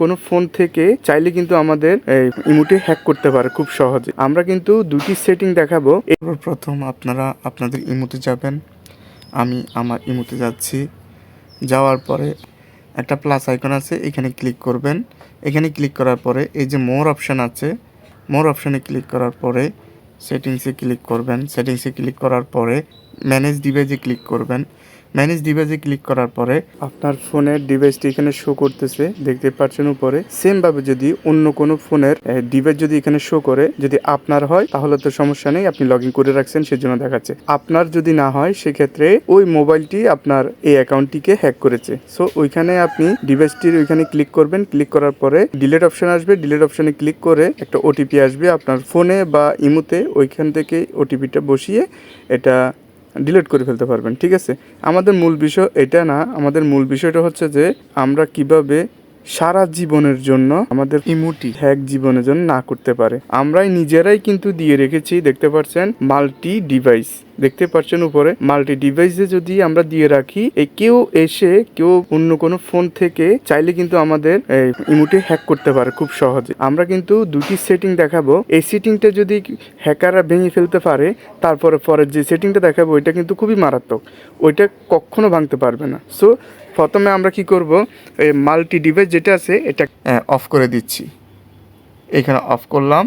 কোনো ফোন থেকে চাইলে কিন্তু আমাদের ইমোটে হ্যাক করতে পারে খুব সহজে। আমরা কিন্তু দুটি সেটিং দেখাবো। এরপর প্রথম আপনারা আপনাদের ইমোতে যাবেন। আমি আমার ইমোতে যাচ্ছি। যাওয়ার পরে একটা প্লাস আইকন আছে, এখানে ক্লিক করবেন। এখানে ক্লিক করার পরে এই যে মোর অপশান আছে, মোর অপশানে ক্লিক করার পরে সেটিংসে ক্লিক করবেন। সেটিংসে ক্লিক করার পরে ম্যানেজ ডিভাইসে ক্লিক করবেন। ম্যানেজ ডিভাইসে ক্লিক করার পরে আপনার ফোনের ডিভাইসটি এখানে শো করতেছে, দেখতে পাচ্ছেন উপরে। সেমভাবে যদি অন্য কোনো ফোনের ডিভাইস যদি এখানে শো করে, যদি আপনার হয় তাহলে তো সমস্যা নেই, আপনি লগ ইন করে রাখছেন সেজন্য দেখাচ্ছে। আপনার যদি না হয় সেক্ষেত্রে ওই মোবাইলটি আপনার এই অ্যাকাউন্টটিকে হ্যাক করেছে। সো ওইখানে আপনি ডিভাইসটির ওইখানে ক্লিক করবেন। ক্লিক করার পরে ডিলিট অপশন আসবে। ডিলিট অপশনে ক্লিক করে একটা ওটিপি আসবে আপনার ফোনে বা ইমোতে, ওইখান থেকে ওটিপিটা বসিয়ে এটা ডিলিট করে ফেলতে পারবেন। ঠিক আছে, আমাদের মূল বিষয় এটা না। আমাদের মূল বিষয়টা হচ্ছে যে আমরা কিভাবে সারা জীবনের জন্য আমাদের ইমোটি হ্যাক জীবনের জন্য না করতে পারে। আমরাই নিজেরাই কিন্তু দিয়ে রেখেছি, দেখতে পাচ্ছেন মাল্টি ডিভাইস, দেখতে পাচ্ছেন উপরে মাল্টি ডিভাইসে যদি আমরা দিয়ে রাখি, কেউ এসে কেউ অন্য কোনো ফোন থেকে চাইলে কিন্তু আমাদের ইমোটে হ্যাক করতে পারে খুব সহজে। আমরা কিন্তু দুটি সেটিং দেখাবো। এই সেটিংটা যদি হ্যাকাররা ভেঙে ফেলতে পারে, তারপরে পরের যে সেটিংটা দেখাবো ওইটা কিন্তু খুবই মারাত্মক, ওইটা কখনো ভাঙতে পারবে না। সো প্রথমে আমরা কি করব, এই মাল্টি ডিভাইস যেটা আছে এটা অফ করে দিচ্ছি। এখানে অফ করলাম।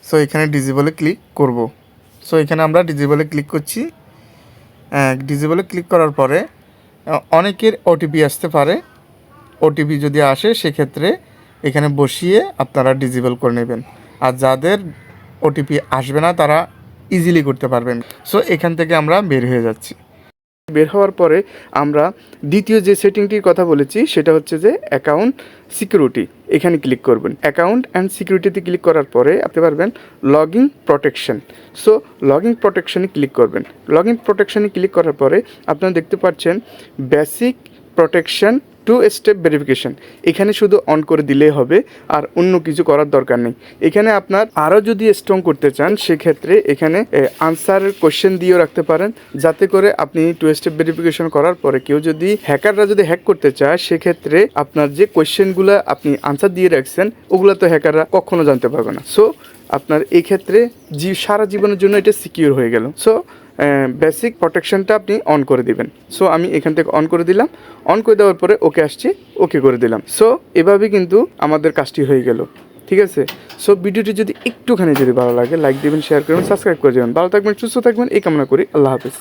সো এখানে ডিজেবলে ক্লিক করব। সো এখানে আমরা ডিজেবলে ক্লিক করছি। ডিজেবলে ক্লিক করার পরে অনেকের ওটিপি আসতে পারে। ওটিপি যদি আসে সেক্ষেত্রে এখানে বসিয়ে আপনারা ডিজেবল করে নেবেন। আর যাদের ওটিপি আসবে না তারা ইজিলি করতে পারবেন। সো এখান থেকে আমরা বের হয়ে যাচ্ছি। বের হওয়ার পরে আমরা দ্বিতীয় যে সেটিংটির কথা বলেছি সেটা হচ্ছে যে অ্যাকাউন্ট সিকিউরিটি, এখানে ক্লিক করবেন। অ্যাকাউন্ট অ্যান্ড সিকিউরিটিতে ক্লিক করার পরে আপনি পারবেন লগইন প্রোটেকশন। সো লগইন প্রোটেকশনে ক্লিক করবেন। লগইন প্রোটেকশনে ক্লিক করার পরে আপনারা দেখতে পাচ্ছেন বেসিক প্রোটেকশন 2 স্টেপ ভেরিফিকেশন, এখানে শুধু অন করে দিলেই হবে, আর অন্য কিছু করার দরকার নেই। এখানে আপনার আরও যদি স্ট্রং করতে চান সেক্ষেত্রে এখানে আনসারের কোশ্চেন দিয়েও রাখতে পারেন, যাতে করে আপনি 2 স্টেপ ভেরিফিকেশন করার পরে কেউ যদি হ্যাকাররা যদি হ্যাক করতে চায় সেক্ষেত্রে আপনার যে কোশ্চেনগুলো আপনি আনসার দিয়ে রাখছেন ওগুলো তো হ্যাকাররা কখনো জানতে পারবে না। সো আপনার এই ক্ষেত্রে সারা জীবনের জন্য এটা সিকিউর হয়ে গেল। সো বেসিক প্রোটেকশনটা আপনি অন করে দিবেন। সো আমি এখান থেকে অন করে দিলাম। অন করে দেওয়ার পরে ওকে আসছে, ওকে করে দিলাম। সো এভাবে কিন্তু আমাদের কাজটি হয়ে গেল। ঠিক আছে, সো ভিডিওটি যদি একটুখানি যদি ভালো লাগে লাইক দিবেন, শেয়ার করবেন, সাবস্ক্রাইব করে দেবেন। ভালো থাকবেন, সুস্থ থাকবেন এই কামনা করি। আল্লাহ হাফেজ।